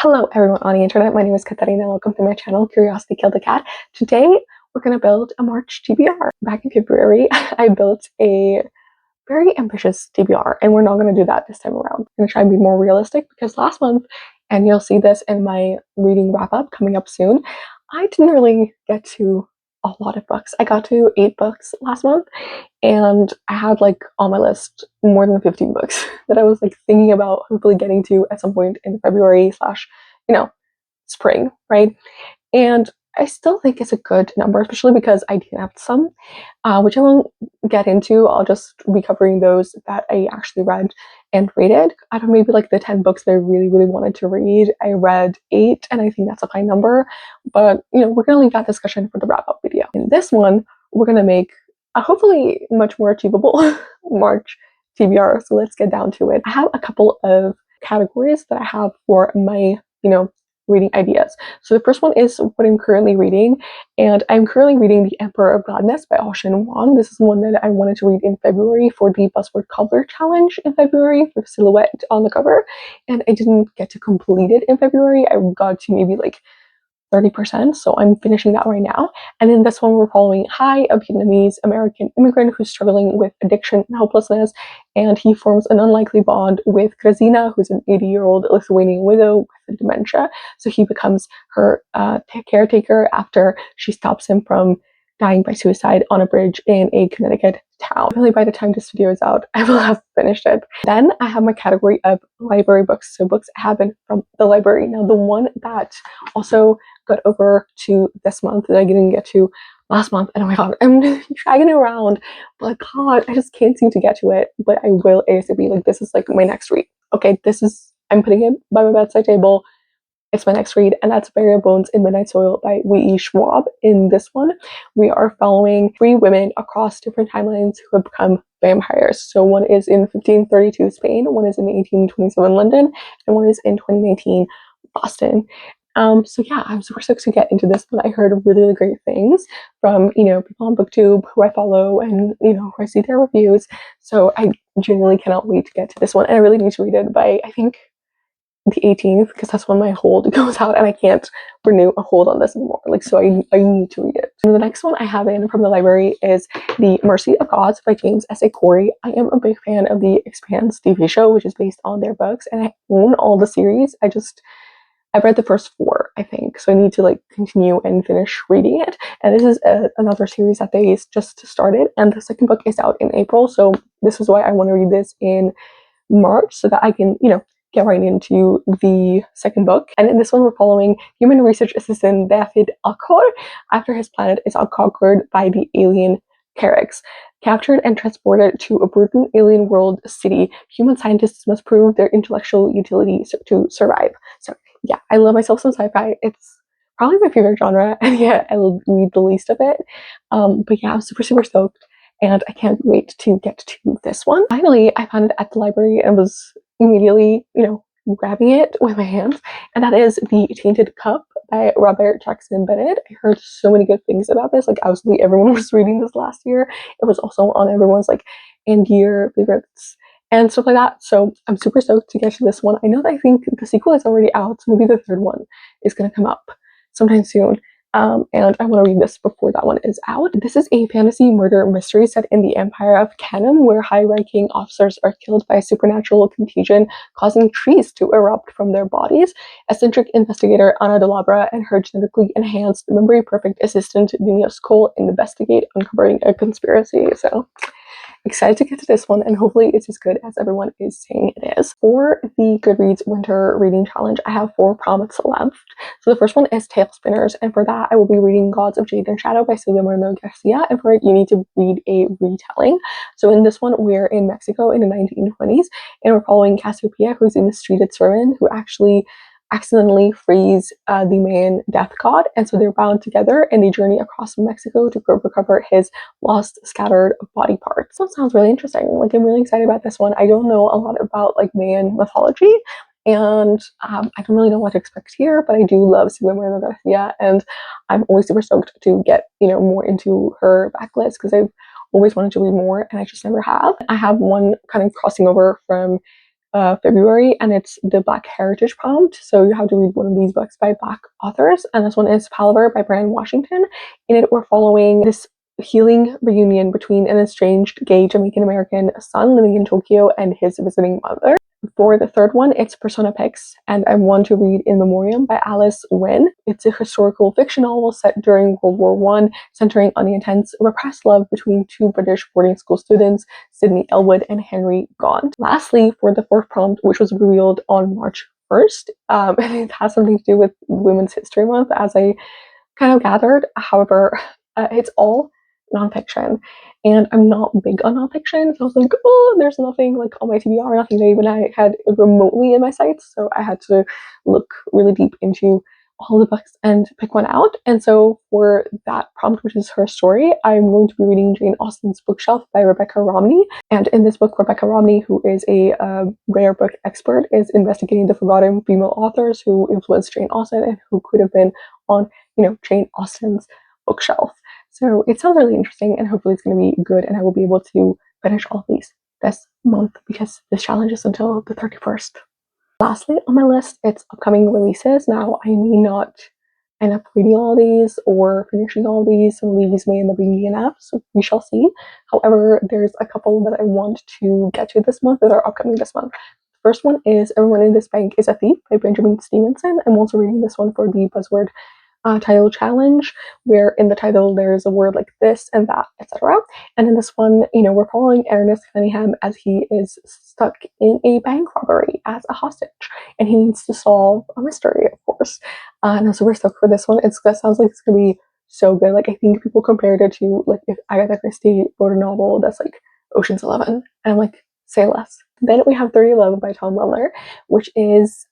Hello everyone on the internet, my name is Katarina and welcome to my channel, Curiosity Killed the Cat. Today we're going to build a March TBR. Back in February, I built a very ambitious TBR and we're not going to do that this time around. I'm going to try and be more realistic because last month, and you'll see this in my reading wrap up coming up soon, I didn't really get to a lot of books. I got to 8 books last month and I had like on my list more than 15 books that I was like thinking about hopefully getting to at some point in February slash, spring, right? And I still think it's a good number, especially because I did have some, which I won't get into. I'll just be covering those that I actually read and rated. I don't know, maybe like the 10 books that I really, really wanted to read. I read 8, and I think that's a fine number. But, we're going to leave that discussion for the wrap-up video. In this one, we're going to make a hopefully much more achievable March TBR. So let's get down to it. I have a couple of categories that I have for my, reading ideas. So the first one is what I'm currently reading, and I'm currently reading The Emperor of Gladness by Ocean Vuong. This is one that I wanted to read in February for the Buzzword Cover Challenge in February with silhouette on the cover, and I didn't get to complete it in February. I got to maybe like 30%, so I'm finishing that right now. And then this one we're following Hai, a Vietnamese American immigrant who's struggling with addiction and helplessness, and he forms an unlikely bond with Krasina, who's an 80-year-old Lithuanian widow with dementia. So he becomes her caretaker after she stops him from dying by suicide on a bridge in a Connecticut town. Really, by the time this video is out, I will have finished it. Then I have my category of library books, so books I have been from the library. Now, the one that also got over to this month that I didn't get to last month, and oh my god, I'm dragging it around, but god, I just can't seem to get to it, but I will ASAP. Like, this is like my next read. Okay, I'm putting it by my bedside table. It's my next read, and that's Burial Bones in Midnight Soil by W.E. Schwab. In this one, we are following 3 women across different timelines who have become vampires. So one is in 1532 Spain, one is in 1827 London, and one is in 2019 Boston. So yeah, I'm super stoked to get into this one. I heard really, really great things from, people on BookTube who I follow and, who I see their reviews. So I genuinely cannot wait to get to this one. And I really need to read it by, I think, the 18th, because that's when my hold goes out and I can't renew a hold on this anymore. So I need to read it. And the next one I have in from the library is The Mercy of Gods by James S.A. Corey. I am a big fan of the Expanse TV show, which is based on their books, and I own all the series. I've read the first 4, I think, so I need to continue and finish reading it. And this is another series that they just started, and the second book is out in April, so this is why I want to read this in March so that I can, get right into the second book. And in this one, we're following human research assistant David Akhor after his planet is unconquered by the alien Carrix. Captured and transported to a brutal alien world city, human scientists must prove their intellectual utility to survive. So yeah, I love myself some sci-fi. It's probably my favorite genre, and yeah, I will read the least of it. But yeah, I'm super, super stoked, and I can't wait to get to this one. Finally, I found it at the library and was immediately, grabbing it with my hands, and that is The Tainted Cup by Robert Jackson Bennett. I heard so many good things about this. Obviously everyone was reading this last year. It was also on everyone's end year favorites and stuff like that. So I'm super stoked to get to this one. I think the sequel is already out, so maybe the third one is going to come up sometime soon. And I want to read this before that one is out. This is a fantasy murder mystery set in the Empire of Kanem, where high-ranking officers are killed by a supernatural contagion, causing trees to erupt from their bodies. Eccentric investigator Anna Delabra and her genetically enhanced, memory-perfect assistant Denios Cole investigate, uncovering a conspiracy. So excited to get to this one, and hopefully it's as good as everyone is saying it is. For the Goodreads Winter Reading Challenge, I have 4 prompts left. So the first one is Tail Spinners, and for that I will be reading Gods of Jade and Shadow by Silvia Moreno Garcia, and for it you need to read a retelling. So in this one we're in Mexico in the 1920s, and we're following Cassiopeia, who's a mistreated servant who actually accidentally frees the main death god, and so they're bound together and they journey across Mexico to recover his lost scattered body parts. So it sounds really interesting. I'm really excited about this one. I don't know a lot about Mayan mythology, and I don't really know what to expect here, but I do love Silvia Moreno Garcia, and I'm always super stoked to get more into her backlist because I've always wanted to read more and I just never have. I have one kind of crossing over from February, and it's the Black Heritage Prompt. So you have to read one of these books by Black authors, and this one is Palaver by Brian Washington. In it, we're following this healing reunion between an estranged gay Jamaican American son living in Tokyo and his visiting mother. For the third one, it's Persona Pix, and I want to read In Memoriam by Alice Wynne. It's a historical fiction novel set during World War I, centering on the intense repressed love between two British boarding school students, Sidney Elwood and Henry Gaunt. Lastly, for the fourth prompt, which was revealed on March 1st, and it has something to do with Women's History Month, as I kind of gathered. However, it's all nonfiction, and I'm not big on nonfiction, so I was like, oh, there's nothing like on my TBR, nothing that even I had remotely in my sights, so I had to look really deep into all the books and pick one out. And so for that prompt, which is her story, I'm going to be reading Jane Austen's Bookshelf by Rebecca Romney. And in this book, Rebecca Romney, who is a rare book expert, is investigating the forgotten female authors who influenced Jane Austen and who could have been on, Jane Austen's bookshelf. So it sounds really interesting, and hopefully it's going to be good, and I will be able to finish all of these this month because this challenge is until the 31st. Lastly on my list, it's upcoming releases. Now, I may not end up reading all these or finishing all these. Some of these may end up being DNF, so we shall see. However, there's a couple that I want to get to this month that are upcoming this month. The first one is Everyone in This Bank is a Thief by Benjamin Stevenson. I'm also reading this one for the Buzzword title challenge, where in the title there's a word like this and that, etc. And in this one, we're following Ernest Cunningham as he is stuck in a bank robbery as a hostage, and he needs to solve a mystery, of course. And I'm super stoked for this one. That sounds like it's gonna be so good. Like, I think people compared it to like if Agatha Christie wrote a novel that's like Ocean's 11, and I'm like, say less. Then we have 30 Love by Tom Weller, which is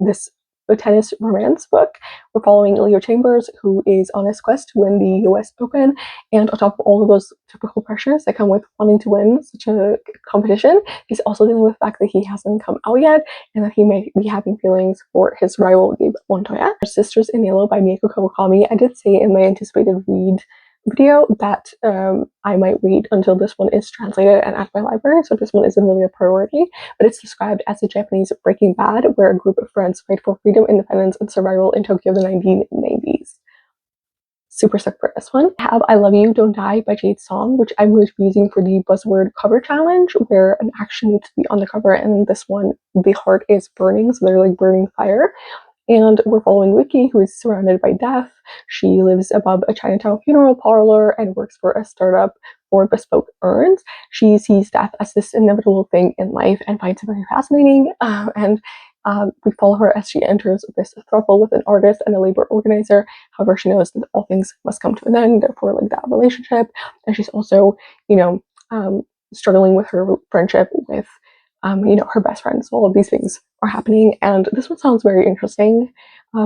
this a tennis romance book. We're following Leo Chambers, who is on his quest to win the US Open, and on top of all of those typical pressures that come with wanting to win such a competition, he's also dealing with the fact that he hasn't come out yet, and that he may be having feelings for his rival Gabe Montoya. Sisters in Yellow by Mieko Kawakami. I did say in my anticipated read video that I might read until this one is translated and at my library, so this one isn't really a priority, but it's described as a Japanese Breaking Bad, where a group of friends fight for freedom, independence, and survival in Tokyo of the 1990s. Super stoked for this one. I have I Love You, Don't Die by Jade Song, which I'm going to be using for the Buzzword cover challenge, where an action needs to be on the cover, and this one, the heart is burning, so they're like burning fire. And we're following Wiki, who is surrounded by death. She lives above a Chinatown funeral parlor and works for a startup for bespoke urns. She sees death as this inevitable thing in life and finds it very fascinating. We follow her as she enters this throuple with an artist and a labor organizer. However, she knows that all things must come to an end, therefore, like that relationship. And she's also, struggling with her friendship with her best friend. So all of these things are happening, and this one sounds very interesting,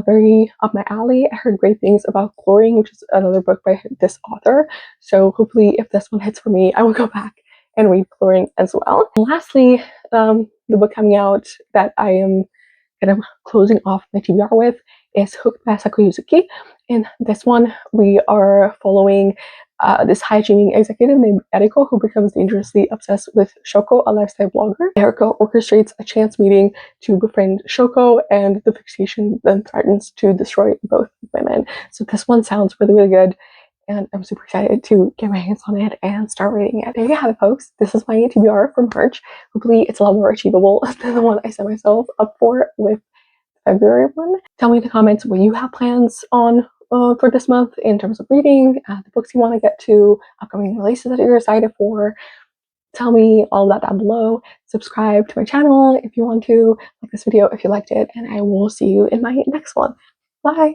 very up my alley. I heard great things about Chlorine, which is another book by this author. So hopefully, if this one hits for me, I will go back and read Chlorine as well. And lastly, the book coming out that I am kind of closing off my TBR with is Hooked by Asako Yuzuki. In this one, we are following this high-achieving executive named Eriko, who becomes dangerously obsessed with Shoko, a lifestyle blogger. Eriko orchestrates a chance meeting to befriend Shoko, and the fixation then threatens to destroy both women. So this one sounds really, really good, and I'm super excited to get my hands on it and start reading it. There you have it, folks. This is my TBR from March. Hopefully it's a lot more achievable than the one I set myself up for with February one. Tell me in the comments what you have plans on for this month in terms of reading, the books you want to get to, upcoming releases that you're excited for. Tell me all that down below. Subscribe to my channel if you want to, like this video if you liked it, and I will see you in my next one. Bye!